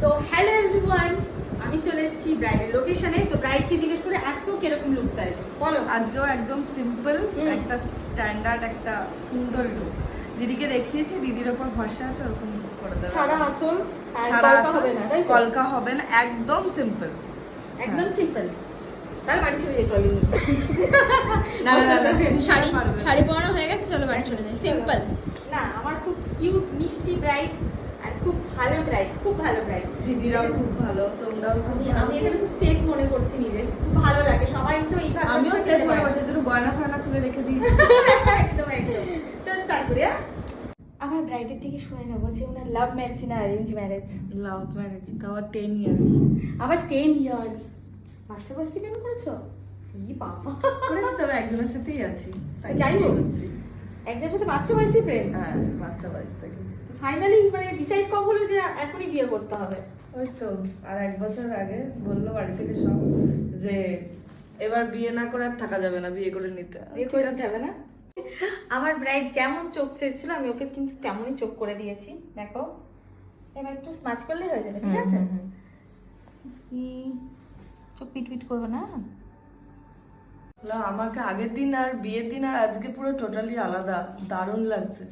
তো hello everyone, আমি চলে এসেছি ব্রাইডের লোকেশনে। তো ব্রাইডকে জিজ্ঞেস করে আজকেও কিরকম লুক চাইছে বলো। আজকেও একদম সিম্পল, একটা স্ট্যান্ডার্ড, একটা সুন্দর লুক দিদিকে দেখিয়েছি। দিদির ওপর ভরসা আছে, ওরকম করে দেবে। ছাড়া আঁচল আর ছাড়া কলকা আঁচল, হবে না, তাই তো? কলকা হবে না, একদম সিম্পল, একদম সিম্পল। তাহলে বাড়ি চলে যাই ট্রলি নিয়ে। না না না, শাড়ি শাড়ি পরানো হয়ে গেছে, চলো বাড়ি চলে যাই। সিম্পল না, আমার খুব কিউট মিষ্টি ব্রাইড আর খুব ভালো ব্রাইড, খুব ভালো ব্রাইড। দিদিরাও খুব ভালো, তোমরাও খুব আমি এখানে খুব সেফ মনে করছি নিজে, খুব ভালো লাগে। সবাই তো এই ভাবে আমিও সেট করে বসে, একটু গয়না ফয়না খুলে রেখে দিয়েছি। একদম একদম। চল স্টার্ট করি। আমার ব্রাইডের দিকে শুনে নেবো যে ওনার লাভ ম্যারেজ না অ্যারেঞ্জ ম্যারেজ। লাভ ম্যারেজ, তাও 10 ইয়ার্স। আবার 10 ইয়ার্স। বাচ্চা বাচ্চা প্রেম করেছো? ই বাবা, করেছি, তবে একজনের সাথেই আছি। তাই যাই হোক। বলছি। একজনের সাথে বাচ্চা বয়সী প্রেম। হ্যাঁ, বাচ্চা বয়স থেকে। ফাইনালি মানে ডিসাইড কবে হলো যে এখনই বিয়ে করতে হবে? ওই তো আর 1 বছর আগে বললো বাড়ি থেকে সব যে এবার বিয়ে না করে আর থাকা যাবে না, বিয়ে করে নিতে। বিয়ে করে দিতে হবে না? আমার ব্রাইড যেমন চোখ চেয়েছিল আমি ওকে কিন্তু তেমনই চোখ করে দিয়েছি। দেখো, এবার একটু স্মাচ করলে হয়ে যাবে, ঠিক আছে? চোখ পিট করবে না। আমাকে আগের দিন আর বিয়ের দিন আর আজকে পুরো টোটালি আলাদা, দারুণ লাগছে।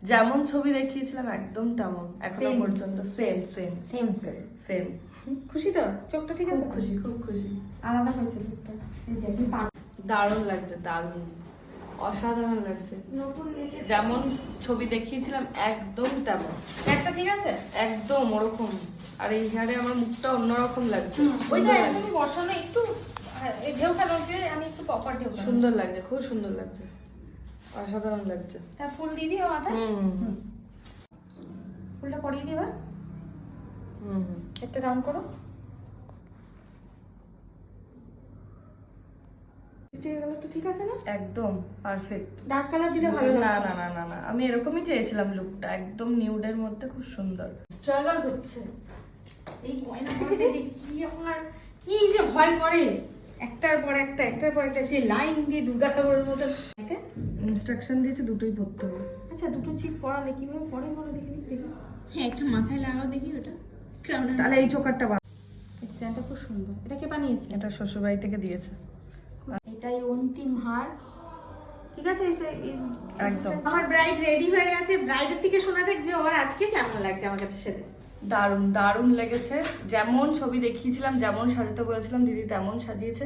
যেমন ছবি দেখিয়েছিলাম একদম তেমন এখনো Same. পর্যন্ত, সেম সেম সেম সেম। খুশি তো? চোখটা ঠিক আছে? খুব খুশি, খুব খুশি। আলাদা হয়েছে লুকটা। এই যে একদম দারুণ লাগছে, দারুণ, অসাধারণ লাগছে। নতুন যেমন ছবি দেখিয়েছিলাম একদম তেমন, একটা ঠিক আছে? একদম ওরকম। আর এই হেয়ারে আমার মুখটা অন্যরকম লাগছে, ওইটা সুন্দর লাগছে। একদমই বসানো, একটু ঢেউ খেলো যে আমি একটু পপার ঢেউ খেলো। সুন্দর লাগছে, খুব সুন্দর লাগছে, অসাধারণ লাগছে। তা ফুল দিয়ে দিও মাথায়। হুম ফুলটা পরিয়ে দিবা, হুম। একটা রাউন্ড করো। কালারটা ঠিক আছে না? একদম পারফেক্ট। ডার্ক কালার দিলে ভালো না লাগতো। না না না না, আমি এরকমই চেয়েছিলাম লুকটা, একদম নিউডের মধ্যে, খুব সুন্দর। স্ট্রাগল হচ্ছে এই গয়না পরতে, যে কি আমার কি যে ভয় করে, একটার পর একটা সেই লাইন দিয়ে দুর্গা ঠাকুরের মতো। ইনস্ট্রাকশন দিয়েছে দুটোই পড়তে হবে। আচ্ছা, দুটো চিপ পরালে কিভাবে পরে বলো দেখি দেখি। হ্যাঁ, একটা মাথায় লাগাও দেখি ওটা ক্রাউনের। তাহলে এই চোকারটা ডিজাইনটা খুব সুন্দর। এটা কে বানিয়েছে? এটা শ্বশুরবাড়ি থেকে দিয়েছে। এটাই অন্তিম হার, ঠিক আছে? একদম। আমার ব্রাইড রেডি হয়ে গেছে। ব্রাইডের থেকে শোনা যাক যে ওর আজকে কেমন লাগছে আমার কাছে সেটা। দারুণ দারুণ লেগেছে, যেমন ছবি দেখিয়েছিলাম, যেমন সাজাতে বলেছিলাম দিদি তেমন সাজিয়েছে।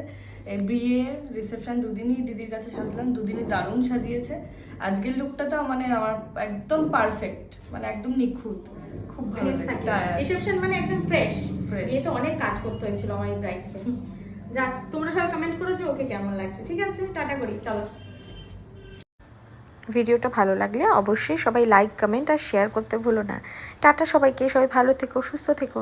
এই বিয়ে রিসেপশন দুদিনই দিদির কাছে সাজলাম, দুদিনই দারুণ সাজিয়েছে। আজকের লুকটা তো মানে আমার একদম পারফেক্ট, মানে একদম নিখুঁত, খুব ভালো লেগেছে। রিসেপশন মানে একদম ফ্রেশ। Fresh. এ তো অনেক কাজ করতে হয়েছিল আমার এই ব্রাইডকে। যাক, তোমরা সবাই কমেন্ট করো যে ওকে কেমন লাগছে। ঠিক আছে, টাটা করি, চলো। ভিডিওটা ভালো লাগলে অবশ্যই সবাই লাইক, কমেন্ট আর শেয়ার করতে ভুলো না। টাটা সবাইকে, সবাই ভালো থেকো, সুস্থ থেকো।